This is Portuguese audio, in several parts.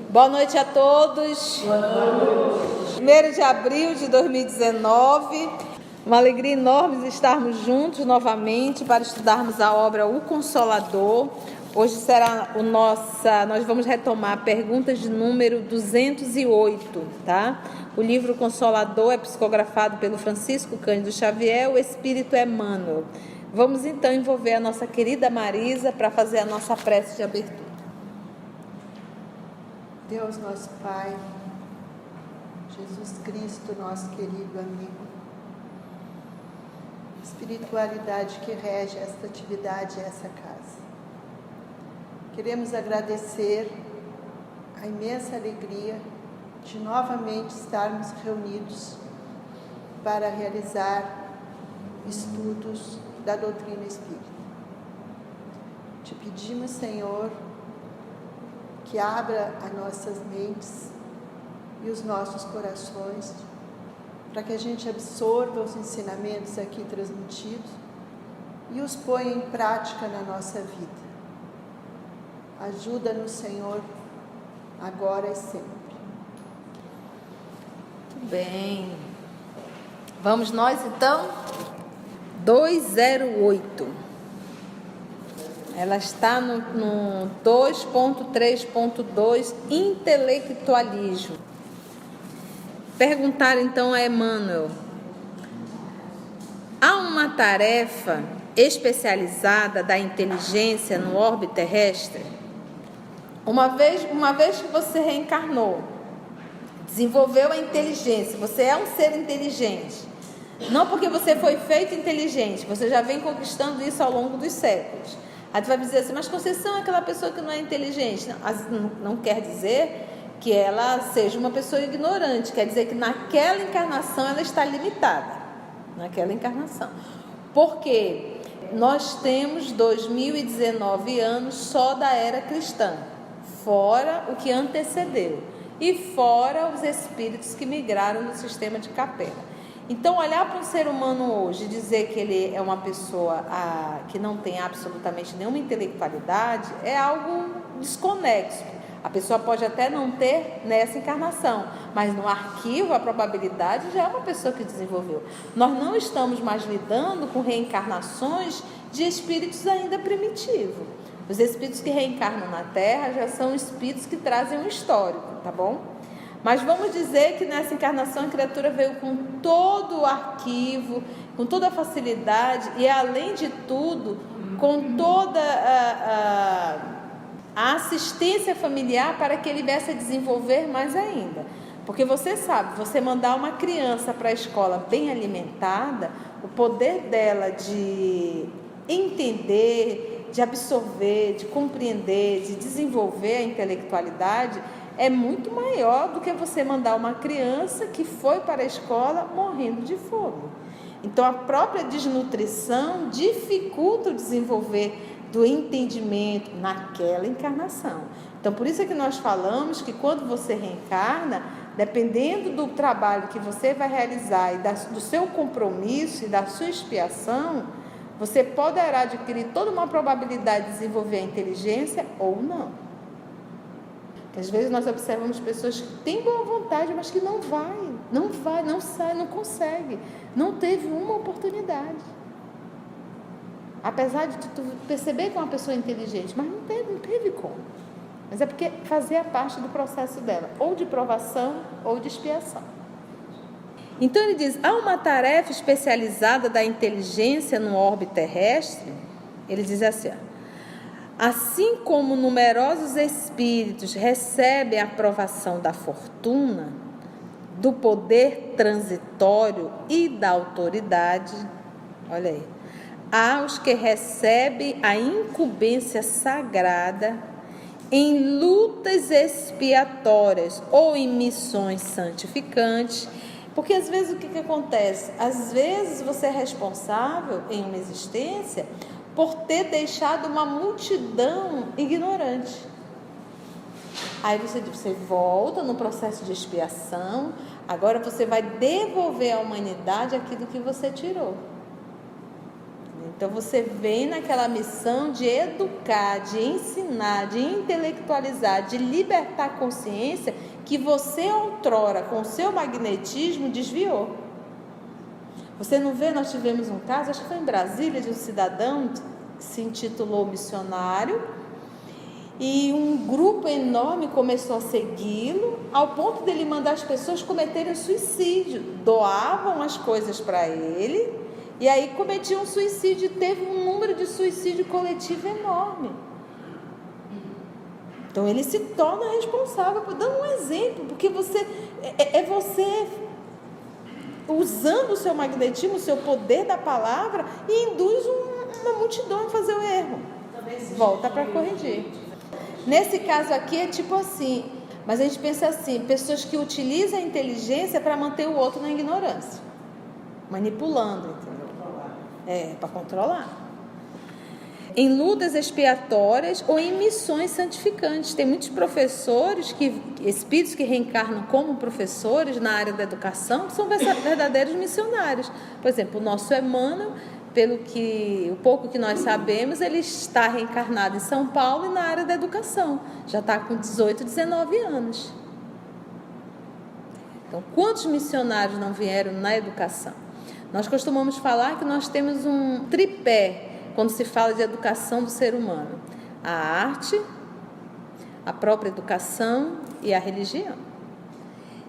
Boa noite a todos. Boa noite. 1º de abril de 2019. Uma alegria enorme estarmos juntos novamente para estudarmos a obra O Consolador. Hoje será nós vamos retomar perguntas de número 208, tá? O livro Consolador é psicografado pelo Francisco Cândido Xavier, o Espírito Emmanuel. Vamos então envolver a nossa querida Marisa para fazer a nossa prece de abertura. Deus nosso Pai, Jesus Cristo, nosso querido amigo, espiritualidade que rege esta atividade e essa casa. Queremos agradecer a imensa alegria de novamente estarmos reunidos para realizar estudos da doutrina espírita. Te pedimos, Senhor, que abra as nossas mentes e os nossos corações para que a gente absorva os ensinamentos aqui transmitidos e os ponha em prática na nossa vida. Ajuda-nos, Senhor, agora e sempre. Muito bem. Vamos nós então? 208. Ela está no 2.3.2, intelectualismo. Perguntar então a Emmanuel: há uma tarefa especializada da inteligência no orbe terrestre? Uma vez que você reencarnou, desenvolveu a inteligência, você é um ser inteligente. Não porque você foi feito inteligente, você já vem conquistando isso ao longo dos séculos. Aí tu vai dizer assim, mas Conceição é aquela pessoa que não é inteligente. Não quer dizer que ela seja uma pessoa ignorante, quer dizer que naquela encarnação ela está limitada. Naquela encarnação. Porque nós temos 2019 anos só da era cristã, fora o que antecedeu, e fora os espíritos que migraram no sistema de Capela. Então, olhar para um ser humano hoje e dizer que ele é uma pessoa que não tem absolutamente nenhuma intelectualidade é algo desconexo. A pessoa pode até não ter nessa encarnação, mas no arquivo a probabilidade já é uma pessoa que desenvolveu. Nós não estamos mais lidando com reencarnações de espíritos ainda primitivos. Os espíritos que reencarnam na Terra já são espíritos que trazem um histórico, tá bom? Mas vamos dizer que nessa encarnação a criatura veio com todo o arquivo, com toda a facilidade e, além de tudo, com toda a assistência familiar para que ele viesse a desenvolver mais ainda. Porque você sabe, você mandar uma criança para a escola bem alimentada, o poder dela de entender, de absorver, de compreender, de desenvolver a intelectualidade é muito maior do que você mandar uma criança que foi para a escola morrendo de fome. Então, a própria desnutrição dificulta o desenvolver do entendimento naquela encarnação. Então, por isso é que nós falamos que quando você reencarna, dependendo do trabalho que você vai realizar e do seu compromisso e da sua expiação, você poderá adquirir toda uma probabilidade de desenvolver a inteligência ou não. Às vezes nós observamos pessoas que têm boa vontade, mas que não sai, não consegue, não teve uma oportunidade. Apesar de tu perceber que é uma pessoa inteligente, mas não teve como. Mas é porque fazia parte do processo dela, ou de provação ou de expiação. Então ele diz, há uma tarefa especializada da inteligência no orbe terrestre. Ele diz assim, assim como numerosos espíritos recebem a aprovação da fortuna, do poder transitório e da autoridade, olha aí, há os que recebem a incumbência sagrada em lutas expiatórias ou em missões santificantes. Porque às vezes o que acontece? Às vezes você é responsável em uma existência por ter deixado uma multidão ignorante. Aí você volta no processo de expiação, agora você vai devolver à humanidade aquilo que você tirou. Então você vem naquela missão de educar, de ensinar, de intelectualizar, de libertar a consciência que você outrora, com o seu magnetismo, desviou. Você não vê, nós tivemos um caso, acho que foi em Brasília, de um cidadão que se intitulou missionário, e um grupo enorme começou a segui-lo, ao ponto dele mandar as pessoas cometerem suicídio. Doavam as coisas para ele, e aí cometiam suicídio. Teve um número de suicídio coletivo enorme. Então ele se torna responsável, dando um exemplo, porque você usando o seu magnetismo, o seu poder da palavra, e induz uma multidão a fazer o erro. Volta para corrigir. Nesse caso aqui é tipo assim, mas a gente pensa assim, pessoas que utilizam a inteligência para manter o outro na ignorância, manipulando, entendeu? Para controlar. Em lutas expiatórias ou em missões santificantes. Tem muitos professores, espíritos que reencarnam como professores na área da educação, que são verdadeiros missionários. Por exemplo, o nosso Emmanuel, o pouco que nós sabemos, ele está reencarnado em São Paulo e na área da educação. Já está com 18, 19 anos. Então, quantos missionários não vieram na educação? Nós costumamos falar que nós temos um tripé quando se fala de educação do ser humano: a arte, a própria educação e a religião.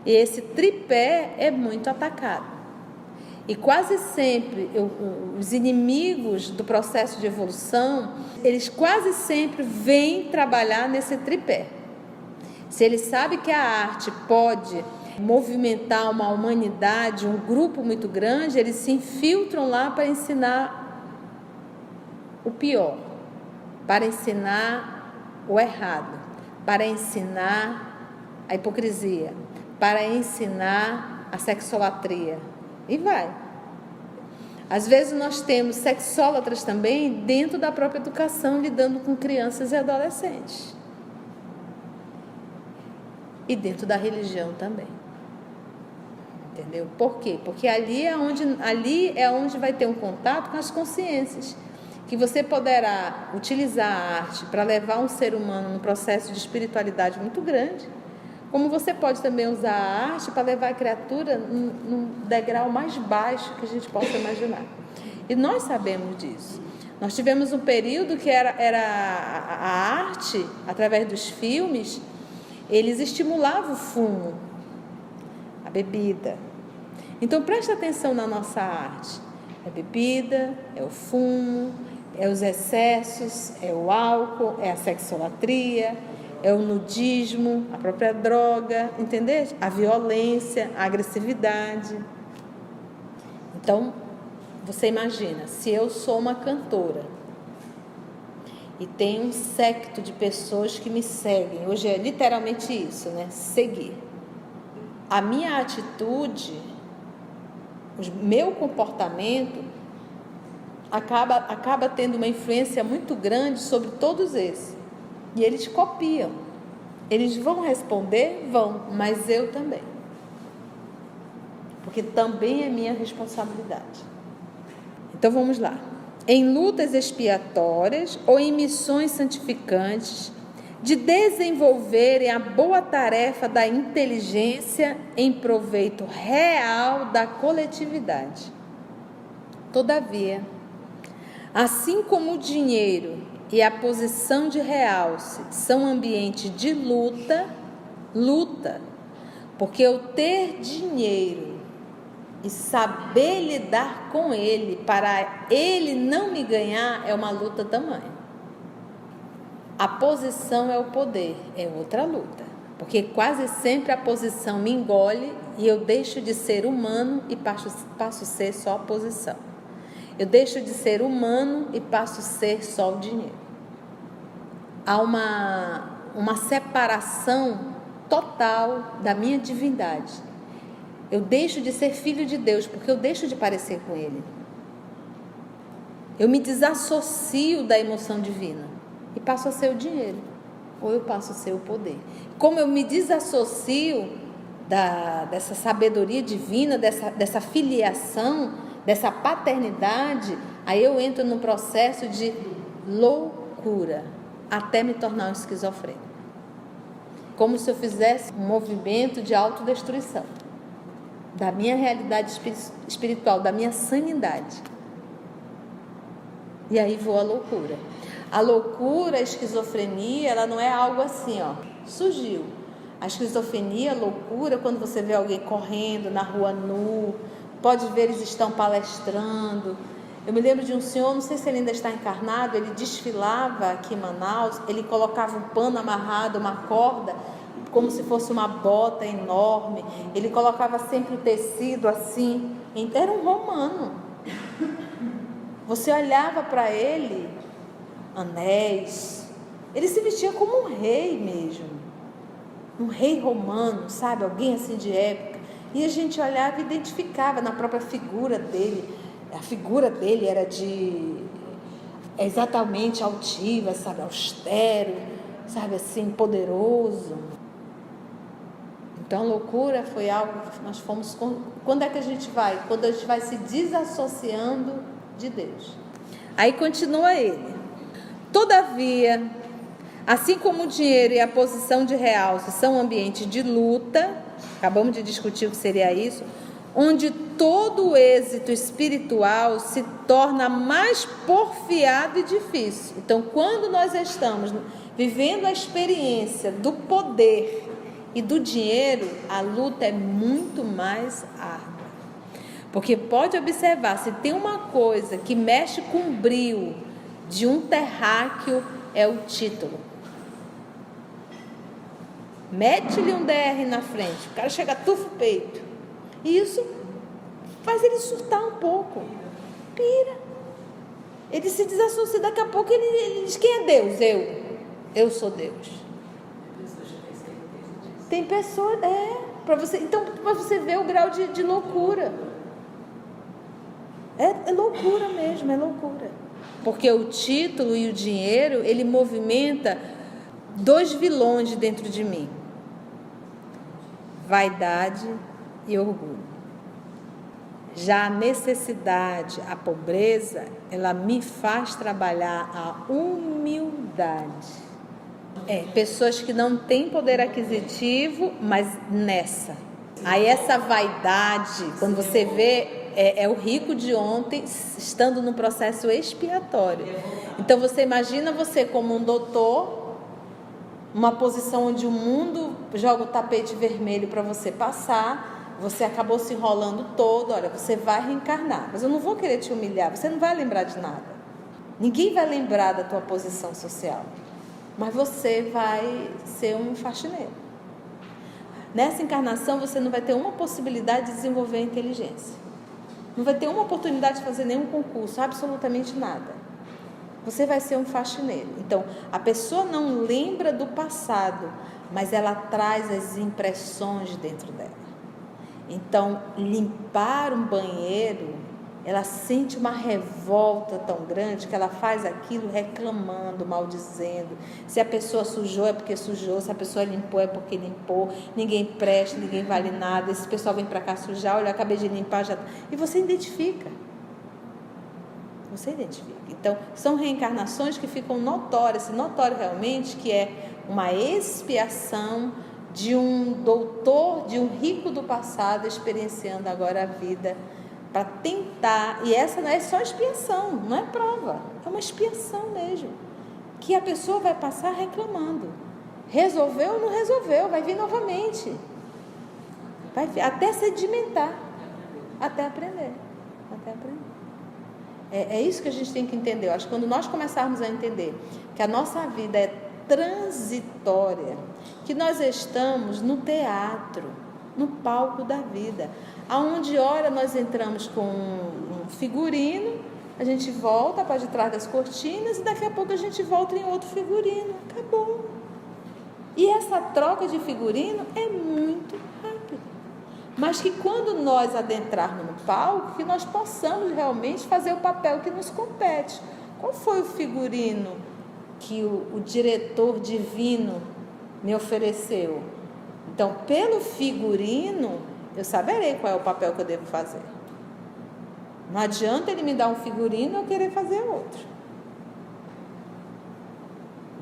E esse tripé é muito atacado. E quase sempre os inimigos do processo de evolução, eles quase sempre vêm trabalhar nesse tripé. Se eles sabem que a arte pode movimentar uma humanidade, um grupo muito grande, eles se infiltram lá para ensinar o pior, para ensinar o errado, para ensinar a hipocrisia, para ensinar a sexolatria. E vai. Às vezes nós temos sexólatras também dentro da própria educação, lidando com crianças e adolescentes. E dentro da religião também. Entendeu? Por quê? Porque ali é onde vai ter um contato com as consciências. Que você poderá utilizar a arte para levar um ser humano num processo de espiritualidade muito grande, como você pode também usar a arte para levar a criatura num degrau mais baixo que a gente possa imaginar. E nós sabemos disso. Nós tivemos um período que era a arte, através dos filmes, eles estimulavam o fumo, a bebida. Então presta atenção na nossa arte. É a bebida, é o fumo, é os excessos, é o álcool, é a sexolatria, é o nudismo, a própria droga, entendeu? A violência, a agressividade. Então, você imagina, se eu sou uma cantora e tem um séquito de pessoas que me seguem, hoje é literalmente isso, né? Seguir. A minha atitude, o meu comportamento acaba tendo uma influência muito grande sobre todos esses. E eles copiam. Eles vão responder? Vão, mas eu também. Porque também é minha responsabilidade. Então vamos lá. Em lutas expiatórias ou em missões santificantes, de desenvolverem a boa tarefa da inteligência em proveito real da coletividade. Todavia, assim como o dinheiro e a posição de realce são ambiente de luta, porque o ter dinheiro e saber lidar com ele para ele não me ganhar é uma luta tamanha. A posição é o poder, é outra luta, porque quase sempre a posição me engole e eu deixo de ser humano e passo a ser só a posição. Eu deixo de ser humano e passo a ser só o dinheiro. Há uma separação total da minha divindade. Eu deixo de ser filho de Deus, porque eu deixo de parecer com Ele. Eu me desassocio da emoção divina e passo a ser o dinheiro, ou eu passo a ser o poder. Como eu me desassocio dessa sabedoria divina, dessa filiação, dessa paternidade, Aí eu entro no processo de loucura, até me tornar um esquizofrênico. Como se eu fizesse um movimento de autodestruição da minha realidade espiritual, da minha sanidade. E aí vou à loucura. A loucura, a esquizofrenia, ela não é algo assim, surgiu. A esquizofrenia, a loucura, quando você vê alguém correndo na rua nu, pode ver eles estão palestrando. Eu me lembro de um senhor, não sei se ele ainda está encarnado, ele desfilava aqui em Manaus, ele colocava um pano amarrado, uma corda, como se fosse uma bota enorme, ele colocava sempre o tecido assim, era um romano. Você olhava para ele, anéis, ele se vestia como um rei mesmo, um rei romano, sabe, alguém assim de época, e a gente olhava e identificava na própria figura dele. A figura dele era exatamente altiva, sabe, austero, sabe, assim, poderoso. Então, a loucura foi algo que nós fomos... Quando é que a gente vai? Quando a gente vai se desassociando de Deus. Aí continua ele. Todavia, assim como o dinheiro e a posição de realce são um ambiente de luta, acabamos de discutir o que seria isso, onde todo o êxito espiritual se torna mais porfiado e difícil. Então, quando nós estamos vivendo a experiência do poder e do dinheiro, a luta é muito mais árdua. Porque pode observar, se tem uma coisa que mexe com o brio de um terráqueo, é o título. Mete-lhe um DR na frente, o cara chega, tufa o peito. E isso faz ele surtar um pouco. Pira. Ele se desassocia, daqui a pouco ele diz, quem é Deus? Eu sou Deus. Tem pessoa, para você, então, para você ver o grau de loucura. É loucura mesmo, é loucura. Porque o título e o dinheiro, ele movimenta dois vilões dentro de mim. Vaidade e orgulho. Já a necessidade, a pobreza, ela me faz trabalhar a humildade. Pessoas que não têm poder aquisitivo, mas nessa. Aí essa vaidade, quando você vê, é o rico de ontem estando no processo expiatório. Então você imagina você como um doutor, uma posição onde o mundo joga o tapete vermelho para você passar, você acabou se enrolando todo, olha, você vai reencarnar, mas eu não vou querer te humilhar, você não vai lembrar de nada. Ninguém vai lembrar da tua posição social, mas você vai ser um faxineiro. Nessa encarnação você não vai ter uma possibilidade de desenvolver a inteligência. Não vai ter uma oportunidade de fazer nenhum concurso, absolutamente nada. Você vai ser um faxineiro. Então, a pessoa não lembra do passado, mas ela traz as impressões dentro dela. Então, limpar um banheiro, ela sente uma revolta tão grande que ela faz aquilo reclamando, maldizendo. Se a pessoa sujou é porque sujou, se a pessoa limpou é porque limpou, ninguém presta, ninguém vale nada, esse pessoal vem para cá sujar, olha, eu acabei de limpar, já... E você identifica. Você identifica. Então, são reencarnações que ficam notórias, notório realmente que é uma expiação de um doutor, de um rico do passado, experienciando agora a vida para tentar, e essa não é só expiação, não é prova, é uma expiação mesmo, que a pessoa vai passar reclamando, resolveu ou não resolveu, vai vir novamente, vai vir, até sedimentar, até aprender. É isso que a gente tem que entender. Eu acho que quando nós começarmos a entender que a nossa vida é transitória, que nós estamos no teatro, no palco da vida, aonde ora nós entramos com um figurino, a gente volta para de trás das cortinas e daqui a pouco a gente volta em outro figurino, acabou. E essa troca de figurino é muito rápida, mas que quando nós adentrarmos no palco, que nós possamos realmente fazer o papel que nos compete. Qual foi o figurino que o diretor divino me ofereceu? Então, pelo figurino, eu saberei qual é o papel que eu devo fazer. Não adianta ele me dar um figurino e eu querer fazer outro.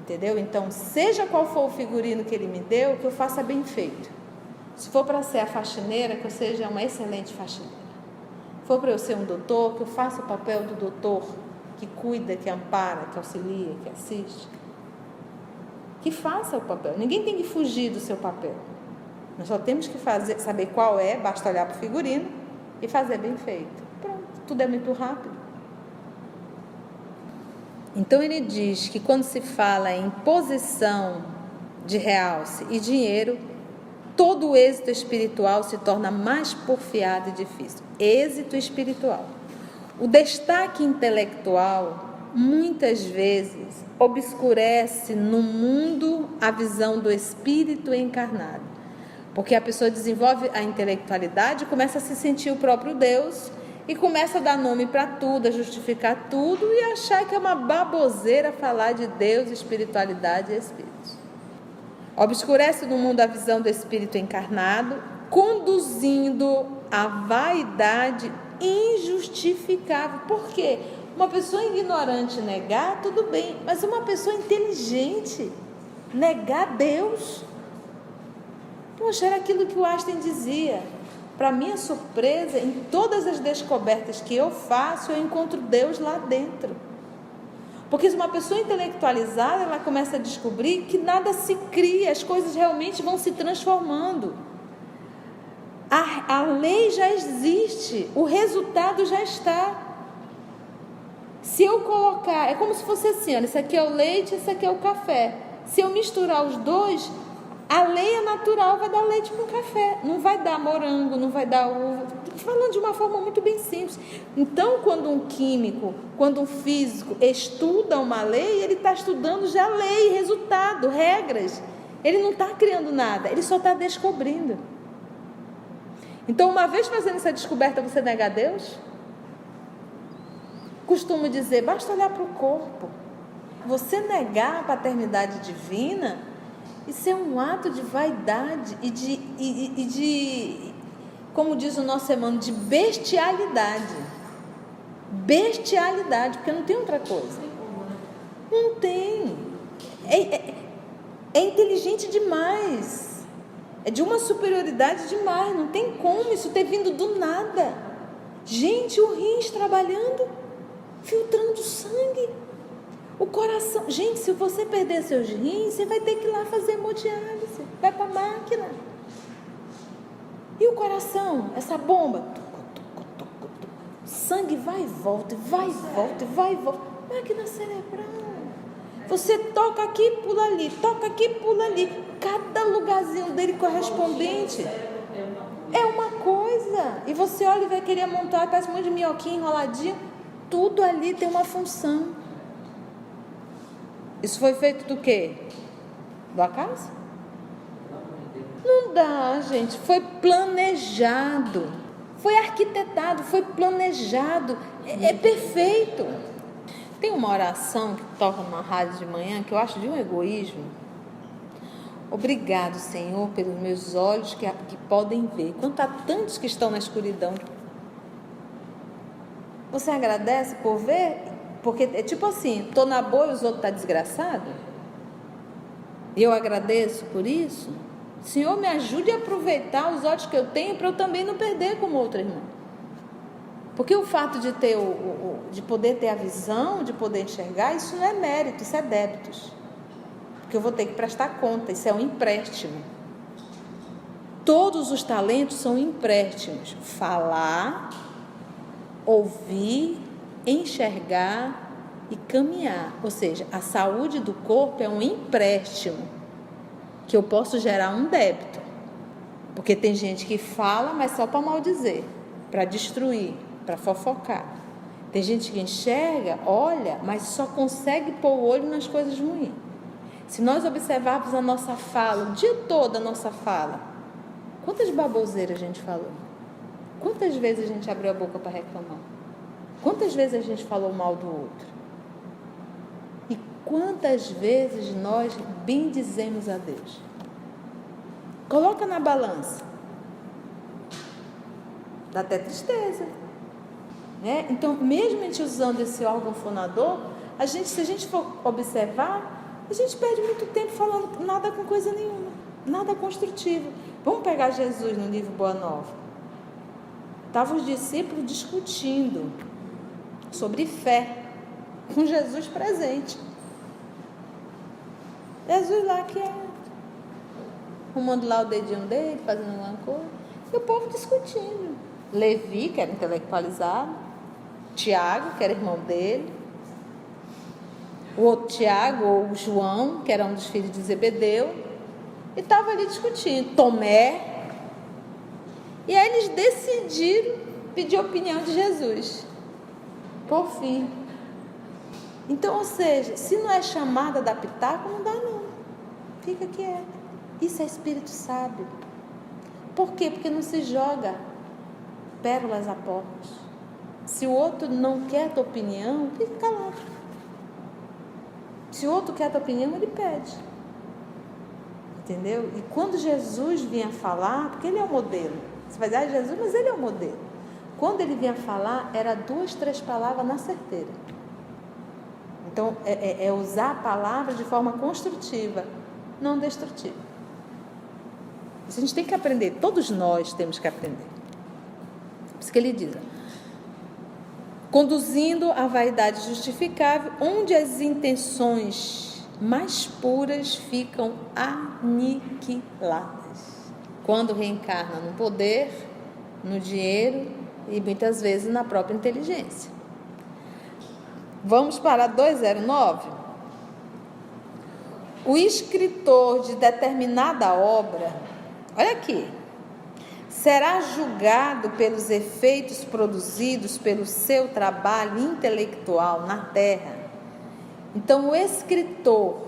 Entendeu? Então, seja qual for o figurino que ele me deu, que eu faça bem feito. Se for para ser a faxineira, que eu seja uma excelente faxineira. Se for para eu ser um doutor, que eu faça o papel do doutor, que cuida, que ampara, que auxilia, que assiste. Que faça o papel. Ninguém tem que fugir do seu papel. Nós só temos que saber qual é, basta olhar para o figurino e fazer bem feito. Pronto, tudo é muito rápido. Então ele diz que quando se fala em posição de realce e dinheiro, todo o êxito espiritual se torna mais porfiado e difícil. Êxito espiritual. O destaque intelectual muitas vezes obscurece no mundo a visão do espírito encarnado, porque a pessoa desenvolve a intelectualidade e começa a se sentir o próprio Deus e começa a dar nome para tudo, a justificar tudo e achar que é uma baboseira falar de Deus, espiritualidade e espíritos. Obscurece no mundo a visão do espírito encarnado, conduzindo à vaidade injustificável. Por quê? Uma pessoa ignorante negar, tudo bem, mas uma pessoa inteligente negar Deus. Poxa, era aquilo que o Einstein dizia. Para minha surpresa, em todas as descobertas que eu faço, eu encontro Deus lá dentro. Porque se uma pessoa intelectualizada, ela começa a descobrir que nada se cria, as coisas realmente vão se transformando. A lei já existe, o resultado já está. Se eu colocar, é como se fosse assim, olha, esse aqui é o leite, esse aqui é o café. Se eu misturar os dois, a lei natural vai dar leite com café, não vai dar morango, não vai dar uva. Estou falando de uma forma muito bem simples. Então, quando um químico, quando um físico estuda uma lei, ele está estudando já lei, resultado, regras. Ele não está criando nada, ele só está descobrindo. Então, uma vez fazendo essa descoberta, você nega Deus? Costumo dizer, basta olhar para o corpo. Você negar a paternidade divina, isso é um ato de vaidade e de como diz o nosso irmão, de bestialidade. Bestialidade, porque não tem outra coisa. Não tem. É inteligente demais. É de uma superioridade demais. Não tem como isso ter vindo do nada. Gente, o rins trabalhando, filtrando sangue. O coração, gente, se você perder seus rins, você vai ter que ir lá fazer hemodiálise, vai para a máquina. E o coração, essa bomba, sangue vai e volta, vai e volta, vai e volta. Máquina cerebral. Você toca aqui, pula ali, toca aqui, pula ali. Cada lugarzinho dele correspondente é uma coisa. E você olha e vai querer montar, parece um monte de minhoquinha enroladinho. Tudo ali tem uma função. Isso foi feito do quê? Do acaso? Não dá, gente. Foi planejado. Foi arquitetado, foi planejado. É perfeito. Tem uma oração que toca na rádio de manhã que eu acho de um egoísmo. Obrigado, Senhor, pelos meus olhos que podem ver. Quanto há tantos que estão na escuridão. Você agradece por ver? Porque é tipo assim, estou na boa e os outros estão desgraçados. E eu agradeço por isso. Senhor, me ajude a aproveitar os olhos que eu tenho para eu também não perder como outra irmã. Porque o fato de ter de poder ter a visão, de poder enxergar, isso não é mérito, isso é débitos. Porque eu vou ter que prestar conta, isso é um empréstimo. Todos os talentos são empréstimos. Falar, ouvir, enxergar e caminhar. Ou seja, a saúde do corpo é um empréstimo que eu posso gerar um débito. Porque tem gente que fala, mas só para maldizer, para destruir, para fofocar. Tem gente que enxerga, olha, mas só consegue pôr o olho nas coisas ruins. Se nós observarmos a nossa fala, o dia todo a nossa fala, quantas baboseiras a gente falou? Quantas vezes a gente abriu a boca para reclamar? Quantas vezes a gente falou mal do outro? E quantas vezes nós bendizemos a Deus? Coloca na balança. Dá até tristeza. né? Então, mesmo a gente usando esse órgão fonador, se a gente for observar, a gente perde muito tempo falando nada com coisa nenhuma, nada construtivo. Vamos pegar Jesus no livro Boa Nova. Estavam os discípulos discutindo sobre fé, com Jesus presente. Jesus lá quieto, arrumando lá o dedinho dele, fazendo alguma coisa, e o povo discutindo. Levi, que era intelectualizado, Tiago, que era irmão dele, o outro Tiago, ou João, que era um dos filhos de Zebedeu, e estava ali discutindo. Tomé. E aí eles decidiram pedir a opinião de Jesus, por fim. Então, ou seja, se não é chamada da pitaco, não dá não. Fica quieto. Isso é espírito sábio. Por quê? Porque não se joga pérolas a porcos. Se o outro não quer a tua opinião, fica calado. Se o outro quer a tua opinião, ele pede. Entendeu? E quando Jesus vinha falar, porque ele é o modelo. Você vai dizer, Jesus, mas ele é o modelo. Quando ele vinha falar, era 2, 3 palavras na certeira. Então, é usar a palavra de forma construtiva, não destrutiva. Isso a gente tem que aprender, todos nós temos que aprender. Por isso que ele diz, conduzindo a vaidade justificável, onde as intenções mais puras ficam aniquiladas. Quando reencarna no poder, no dinheiro e muitas vezes na própria inteligência. Vamos para 209. O escritor de determinada obra, olha aqui, será julgado pelos efeitos produzidos pelo seu trabalho intelectual na Terra. Então, o escritor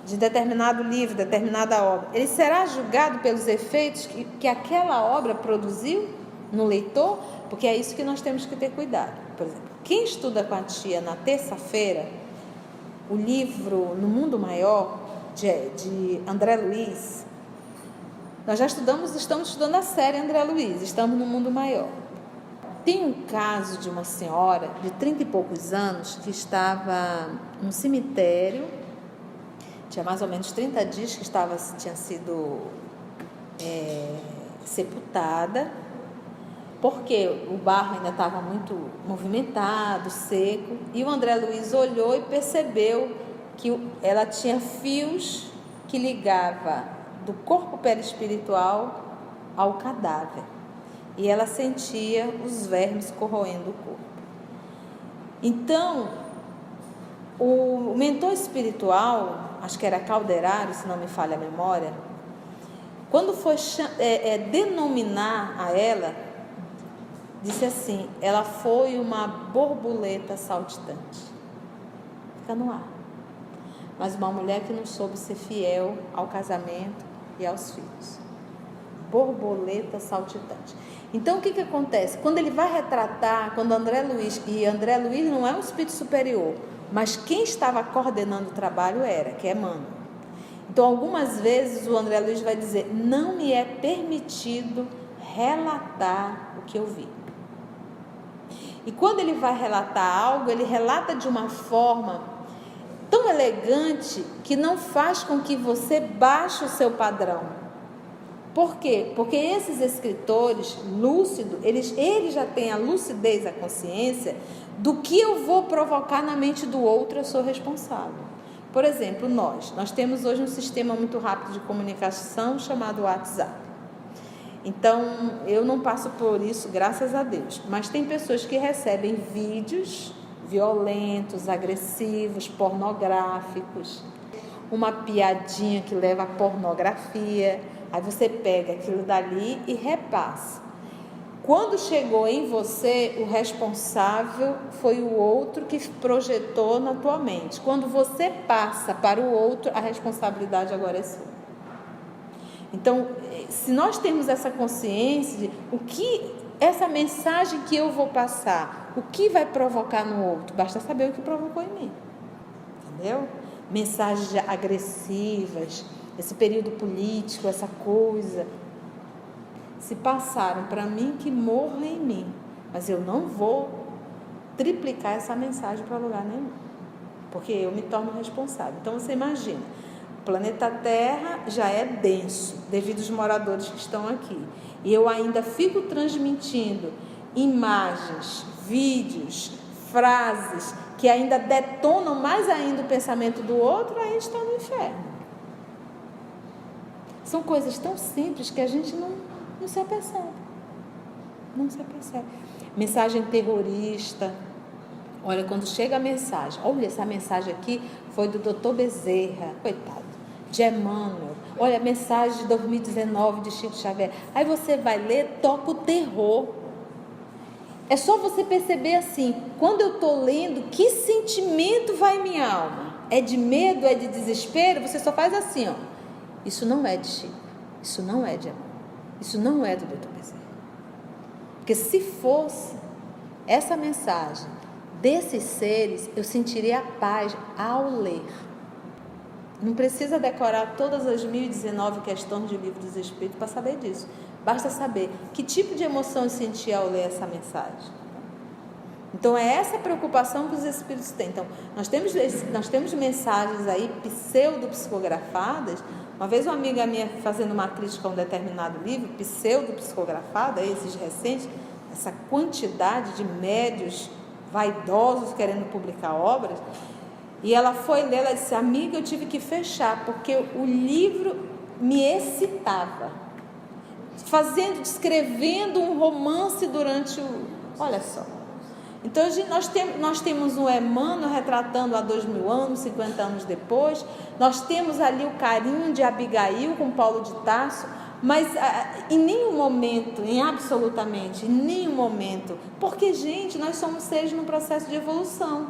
de determinado livro, determinada obra, ele será julgado pelos efeitos que aquela obra produziu no leitor, porque é isso que nós temos que ter cuidado. Por exemplo, quem estuda com a tia na terça-feira, o livro No Mundo Maior, de André Luiz, nós já estamos estudando a série André Luiz, estamos no Mundo Maior. Tem um caso de uma senhora de 30 e poucos anos que estava num cemitério, tinha mais ou menos 30 dias que tinha sido sepultada, porque o barro ainda estava muito movimentado, seco, e o André Luiz olhou e percebeu que ela tinha fios que ligava do corpo perispiritual ao cadáver, e ela sentia os vermes corroendo o corpo. Então, o mentor espiritual, acho que era Calderaro, se não me falha a memória, quando foi denominar a ela, disse assim, ela foi uma borboleta saltitante. Fica no ar. Mas uma mulher que não soube ser fiel ao casamento e aos filhos. Borboleta saltitante. Então, o que acontece? Quando ele vai retratar, quando André Luiz não é um espírito superior, mas quem estava coordenando o trabalho que é Emmanuel. Então, algumas vezes o André Luiz vai dizer, não me é permitido relatar o que eu vi. E quando ele vai relatar algo, ele relata de uma forma tão elegante que não faz com que você baixe o seu padrão. Por quê? Porque esses escritores lúcidos, eles já têm a lucidez, a consciência do que eu vou provocar na mente do outro, eu sou responsável. Por exemplo, nós temos hoje um sistema muito rápido de comunicação chamado WhatsApp. Então, eu não passo por isso, graças a Deus. Mas tem pessoas que recebem vídeos violentos, agressivos, pornográficos, uma piadinha que leva à pornografia. Aí você pega aquilo dali e repassa. Quando chegou em você, o responsável foi o outro que projetou na tua mente. Quando você passa para o outro, a responsabilidade agora é sua. Então, se nós temos essa consciência de essa mensagem que eu vou passar, o que vai provocar no outro, basta saber o que provocou em mim. Entendeu? Mensagens agressivas, esse período político, essa coisa. se passaram para mim, que morra em mim. Mas eu não vou triplicar essa mensagem para lugar nenhum, porque eu me torno responsável. Então você imagina, o planeta Terra já é denso, devido aos moradores que estão aqui. E eu ainda fico transmitindo imagens, vídeos, frases que ainda detonam mais ainda o pensamento do outro, aí a gente está no inferno. São coisas tão simples que a gente não se apercebe. Não se apercebe. Mensagem terrorista. Olha, quando chega a mensagem, olha, essa mensagem aqui foi do Dr. Bezerra, coitado, de Emmanuel. Olha, a mensagem de 2019 de Chico Xavier. Aí você vai ler, toca o terror. É só você perceber assim, quando eu estou lendo, que sentimento vai em minha alma? É de medo, é de desespero? Você só faz assim, ó. Isso não é de Chico, isso não é de Emmanuel, isso não é do Dr. Bezerra. Porque se fosse essa mensagem desses seres, eu sentiria a paz ao ler. Não precisa decorar todas as 1019 questões do Livro dos Espíritos para saber disso. Basta saber que tipo de emoção eu senti ao ler essa mensagem. Então, é essa preocupação que os Espíritos têm. Então, nós temos mensagens aí pseudo-psicografadas. Uma vez uma amiga minha fazendo uma crítica a um determinado livro, pseudo-psicografado, esses recentes, essa quantidade de médios vaidosos querendo publicar obras, e ela foi ler, ela disse, amiga, eu tive que fechar, porque o livro me excitava, descrevendo um romance durante o... Olha só. Então, nós temos um Emmanuel retratando há 2000 anos, 50 anos depois, nós temos ali o carinho de Abigail com Paulo de Tarso, mas em nenhum momento, absolutamente, em nenhum momento, porque, gente, nós somos seres num processo de evolução,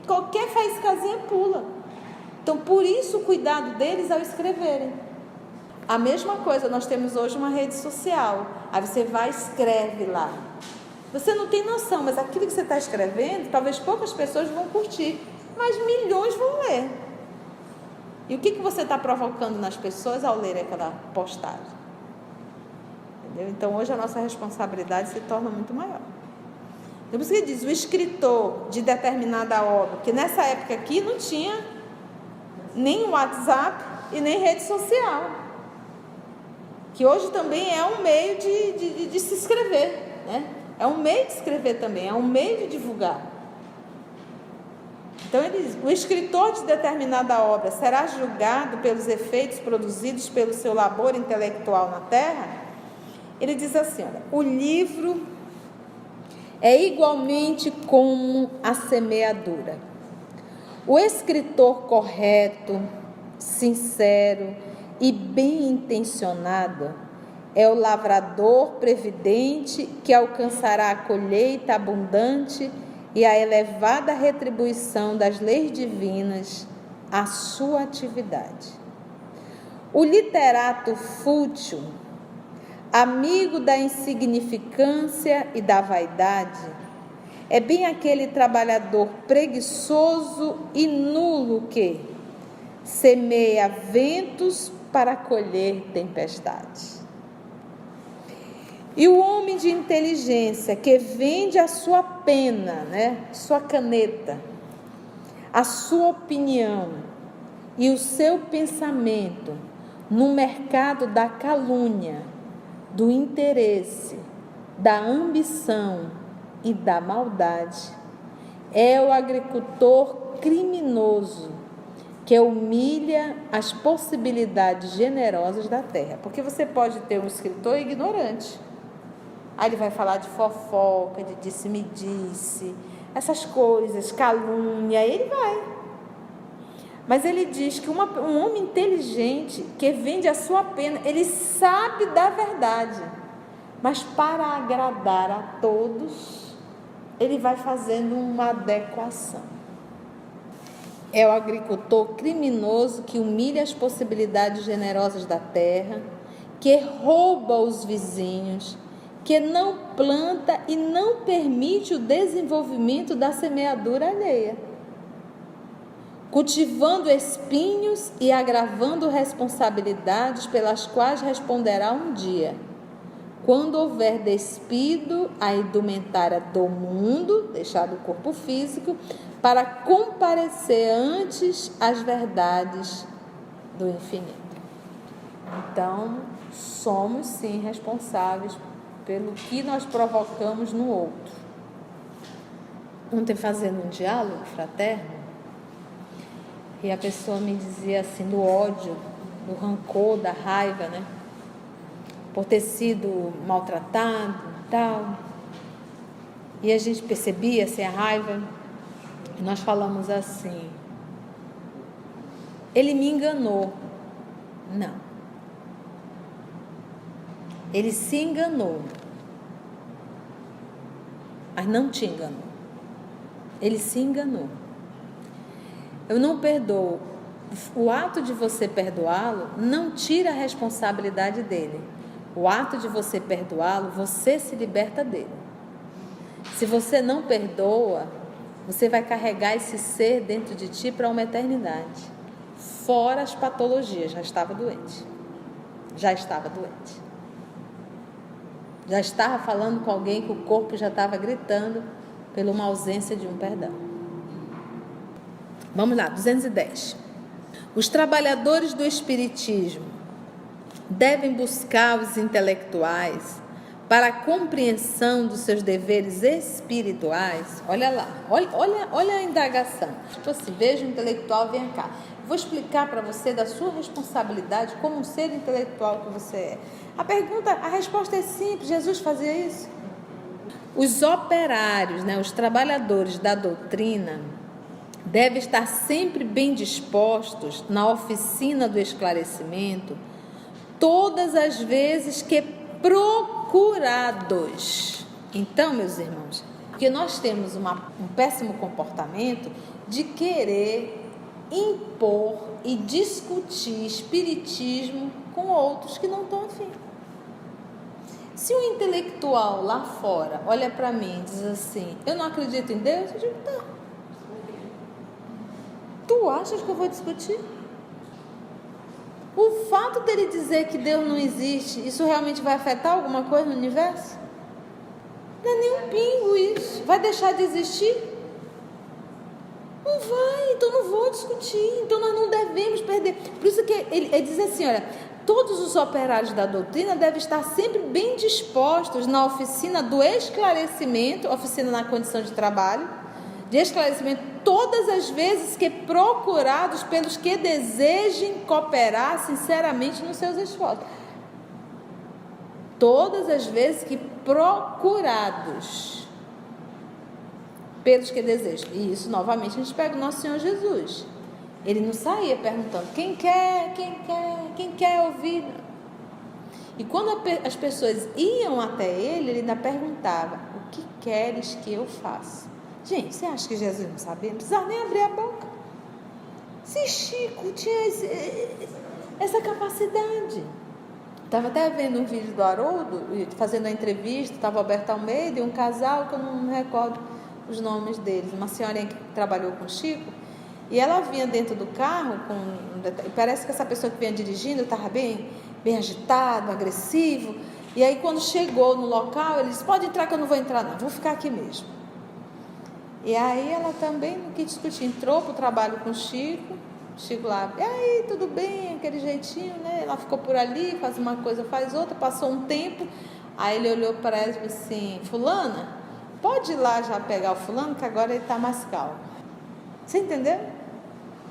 qualquer faíscazinha pula. Então, por isso o cuidado deles ao escreverem. A mesma coisa, nós temos hoje uma rede social, aí você vai e escreve lá. Você não tem noção, mas aquilo que você está escrevendo, talvez poucas pessoas vão curtir, mas milhões vão ler. E o que você está provocando nas pessoas ao ler aquela postagem? Entendeu? Então, hoje a nossa responsabilidade se torna muito maior. Então, por isso que diz, o escritor de determinada obra, que nessa época aqui não tinha nem WhatsApp e nem rede social, que hoje também é um meio de se escrever, né? É um meio de escrever também, é um meio de divulgar. Então ele diz, o escritor de determinada obra será julgado pelos efeitos produzidos pelo seu labor intelectual na Terra? Ele diz assim, olha, o livro é igualmente como a semeadura. O escritor correto, sincero e bem intencionado é o lavrador previdente que alcançará a colheita abundante e a elevada retribuição das leis divinas à sua atividade. O literato fútil, amigo da insignificância e da vaidade, é bem aquele trabalhador preguiçoso e nulo que semeia ventos para colher tempestades. E o homem de inteligência que vende a sua pena, sua caneta, a sua opinião e o seu pensamento no mercado da calúnia, do interesse, da ambição e da maldade, é o agricultor criminoso que humilha as possibilidades generosas da terra. Porque você pode ter um escritor ignorante. Aí ele vai falar de fofoca, de disse-me-disse, essas coisas, calúnia, aí ele vai. Mas ele diz que um homem inteligente que vende a sua pena, ele sabe da verdade, mas para agradar a todos, ele vai fazendo uma adequação. É o agricultor criminoso que humilha as possibilidades generosas da terra, que rouba os vizinhos, que não planta e não permite o desenvolvimento da semeadura alheia, cultivando espinhos e agravando responsabilidades pelas quais responderá um dia, quando houver despido a indumentária do mundo, deixado o corpo físico, para comparecer antes às verdades do infinito. Então, somos sim responsáveis pelo que nós provocamos no outro. Ontem, fazendo um diálogo fraterno, e a pessoa me dizia assim, do ódio, do rancor, da raiva, né? Por ter sido maltratado e tal. E a gente percebia assim, a raiva, e nós falamos assim, ele me enganou. Não. Ele se enganou, mas não te enganou. Ele se enganou. Eu não perdoo. O ato de você perdoá-lo não tira a responsabilidade dele. O ato de você perdoá-lo, você se liberta dele. Se você não perdoa, você vai carregar esse ser dentro de ti para uma eternidade. Fora as patologias, já estava doente. Já estava doente. Já estava falando com alguém que o corpo já estava gritando por uma ausência de um perdão. Vamos lá, 210. Os trabalhadores do espiritismo devem buscar os intelectuais para a compreensão dos seus deveres espirituais. Olha lá, olha a indagação. Tipo assim, veja o intelectual, vem cá. Vou explicar para você da sua responsabilidade como um ser intelectual que você é. A resposta é simples, Jesus fazia isso. Os operários, os trabalhadores da doutrina, devem estar sempre bem dispostos na oficina do esclarecimento, todas as vezes que procurados. Então, meus irmãos, porque nós temos um péssimo comportamento de querer impor e discutir espiritismo com outros que não estão afim. Se um intelectual lá fora olha para mim e diz assim, eu não acredito em Deus, eu digo, tá. Tu achas que eu vou discutir? O fato dele dizer que Deus não existe, isso realmente vai afetar alguma coisa no universo? Não é nem um pingo isso. Vai deixar de existir? Não vai, então não vou discutir. Então nós não devemos perder. Por isso que ele diz assim, olha, todos os operários da doutrina devem estar sempre bem dispostos na oficina do esclarecimento, oficina na condição de trabalho, de esclarecimento, todas as vezes que procurados pelos que desejem cooperar sinceramente nos seus esforços. Todas as vezes que procurados pelos que desejam. E isso, novamente, a gente pega o nosso Senhor Jesus. Ele não saía perguntando, quem quer ouvir? E quando as pessoas iam até ele ainda perguntava, o que queres que eu faça? Gente, você acha que Jesus não sabia? Não precisava nem abrir a boca. Se Chico tinha essa capacidade. Estava até vendo um vídeo do Haroldo, fazendo a entrevista, estava Alberto Almeida e um casal, que eu não me recordo os nomes deles, uma senhorinha que trabalhou com Chico, e ela vinha dentro do carro, parece que essa pessoa que vinha dirigindo estava bem agitado, agressivo, e aí quando chegou no local, ele disse, pode entrar que eu não vou entrar não, vou ficar aqui mesmo. E aí ela também não quis discutir, entrou para o trabalho com o Chico lá, e aí, tudo bem, aquele jeitinho, né? Ela ficou por ali, faz uma coisa, faz outra, passou um tempo, aí ele olhou para ela e disse assim, fulana, pode ir lá já pegar o fulano, que agora ele está mais calmo. Você entendeu?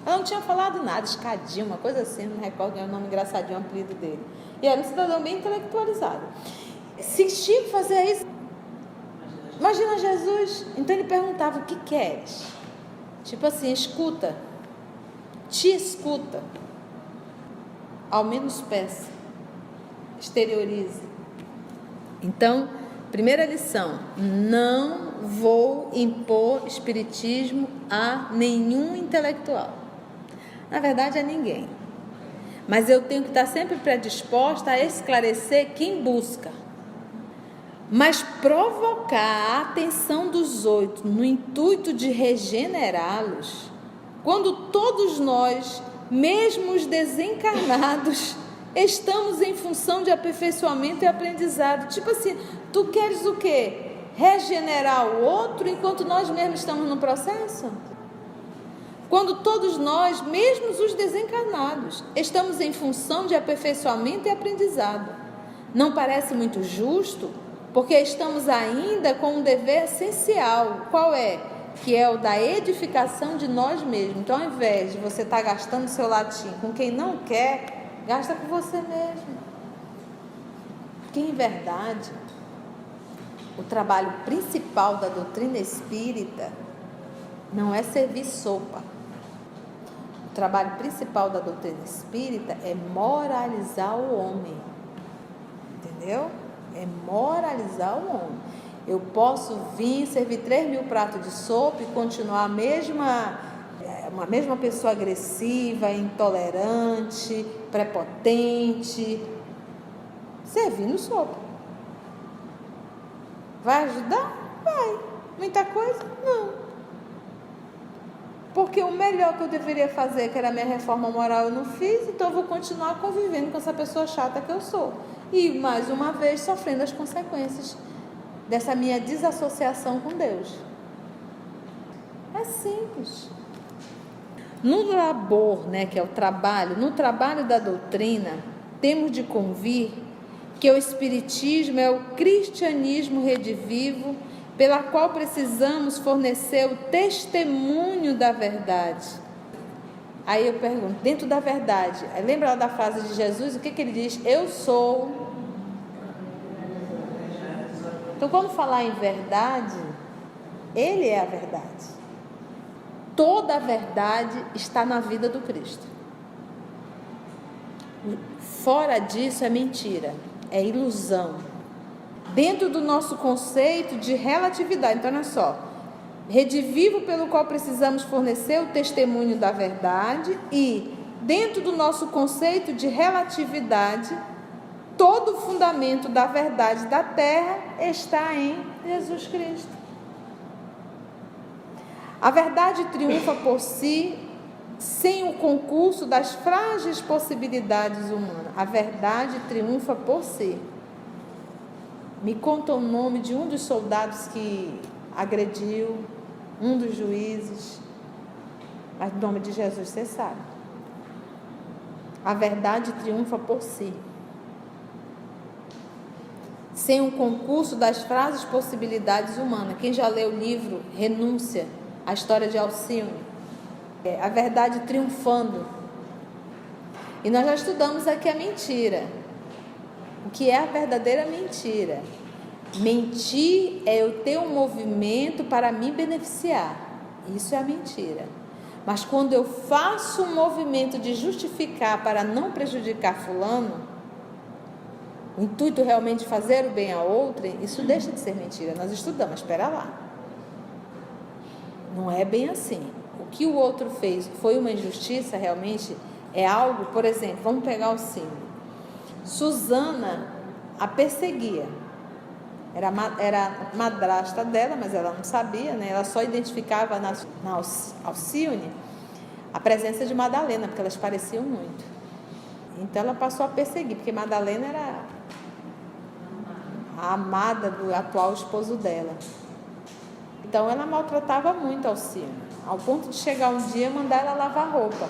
Ela não tinha falado nada, escadinho, uma coisa assim, não me recordo o nome engraçadinho, o apelido dele. E era um cidadão bem intelectualizado. Se Chico fazia isso, imagina Jesus. Então ele perguntava, o que queres? Tipo assim, escuta, te escuta, ao menos peça, exteriorize. Então, primeira lição, não vou impor espiritismo a nenhum intelectual, na verdade a ninguém, mas eu tenho que estar sempre predisposta a esclarecer quem busca, mas provocar a atenção dos outros no intuito de regenerá-los, quando todos nós, mesmo os desencarnados, Estamos em função de aperfeiçoamento e aprendizado. Tipo assim, tu queres o quê? Regenerar o outro enquanto nós mesmos estamos no processo? Quando todos nós, mesmo os desencarnados, estamos em função de aperfeiçoamento e aprendizado. Não parece muito justo? Porque estamos ainda com um dever essencial. Qual é? Que é o da edificação de nós mesmos. Então, ao invés de você estar gastando seu latim com quem não quer, gasta com você mesmo. Porque, em verdade, o trabalho principal da doutrina espírita não é servir sopa. O trabalho principal da doutrina espírita é moralizar o homem. Entendeu? É moralizar o homem. Eu posso vir servir 3.000 pratos de sopa e continuar uma mesma pessoa agressiva, intolerante, prepotente, servindo sopa. Vai ajudar? Vai. Muita coisa? Não. Porque o melhor que eu deveria fazer, que era a minha reforma moral, eu não fiz, então eu vou continuar convivendo com essa pessoa chata que eu sou. E, mais uma vez, sofrendo as consequências dessa minha desassociação com Deus. É simples. No labor, que é o trabalho, no trabalho da doutrina, temos de convir que o Espiritismo é o cristianismo redivivo, pela qual precisamos fornecer o testemunho da verdade. Aí eu pergunto, dentro da verdade, lembra da frase de Jesus? O que ele diz? Eu sou. Então, quando falar em verdade, Ele é a verdade. Toda a verdade está na vida do Cristo. Fora disso é mentira, é ilusão. Dentro do nosso conceito de relatividade, então olha só, redivivo pelo qual precisamos fornecer o testemunho da verdade, e dentro do nosso conceito de relatividade, todo o fundamento da verdade da Terra está em Jesus Cristo. A verdade triunfa por si, sem o concurso das frágeis possibilidades humanas. A verdade triunfa por si. Me conta o nome de um dos soldados que agrediu, um dos juízes, mas o nome de Jesus você sabe. A verdade triunfa por si. Sem um concurso das frágeis possibilidades humanas. Quem já leu o livro Renúncia, a história de Alcione, a verdade triunfando. E nós já estudamos aqui a mentira. O que é a verdadeira mentira? Mentir é eu ter um movimento para me beneficiar. Isso é a mentira. Mas quando eu faço um movimento de justificar para não prejudicar fulano, o intuito realmente de fazer o bem a outrem, isso deixa de ser mentira. Nós estudamos, espera lá. Não é bem assim. O que o outro fez foi uma injustiça, realmente é algo, por exemplo, vamos pegar o símbolo. Susana a perseguia. Era madrasta dela, mas ela não sabia, Ela só identificava na Alcione a presença de Madalena, porque elas pareciam muito. Então ela passou a perseguir, porque Madalena era a amada do atual esposo dela. Então ela maltratava muito a Alcione, ao ponto de chegar um dia e mandar ela lavar roupa.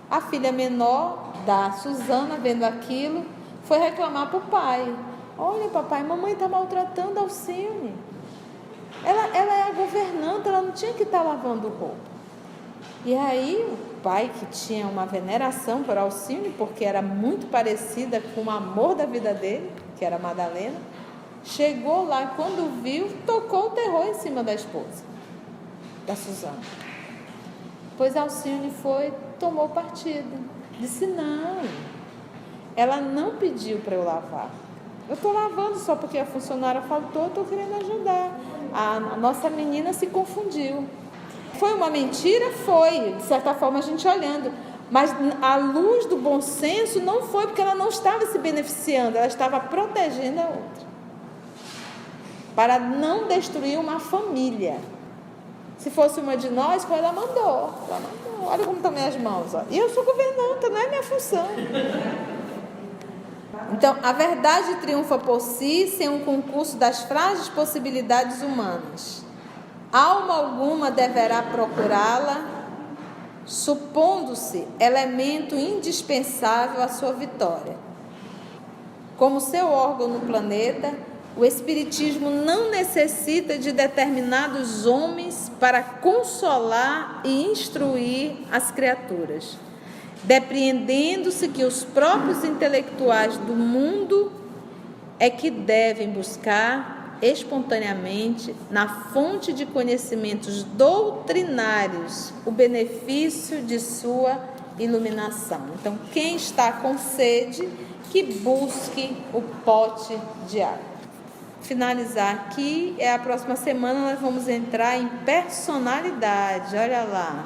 A filha menor da Susana, vendo aquilo, foi reclamar para o pai. Olha, papai, mamãe está maltratando a Alcione. Ela é a governanta, ela não tinha que estar lavando roupa. E aí o pai, que tinha uma veneração por Alcione, porque era muito parecida com o amor da vida dele, que era Madalena, chegou lá, quando viu, tocou o terror em cima da esposa da Susana. Pois Alcione tomou partido, disse não, ela não pediu para eu lavar, eu estou lavando só porque a funcionária faltou, estou querendo ajudar. A nossa menina se confundiu. Foi uma mentira? Foi, de certa forma a gente olhando, mas à luz do bom senso não foi, porque ela não estava se beneficiando, ela estava protegendo a outra, para não destruir uma família. Se fosse uma de nós, ela mandou. Olha como estão minhas mãos, ó. E eu sou governanta, não é minha função. Então, a verdade triunfa por si sem um concurso das frágeis possibilidades humanas. Alma alguma deverá procurá-la, supondo-se elemento indispensável à sua vitória. Como seu órgão no planeta, o Espiritismo não necessita de determinados homens para consolar e instruir as criaturas, depreendendo-se que os próprios intelectuais do mundo é que devem buscar espontaneamente, na fonte de conhecimentos doutrinários, o benefício de sua iluminação. Então, quem está com sede, que busque o pote de água. Finalizar aqui, a próxima semana nós vamos entrar em personalidade, olha lá.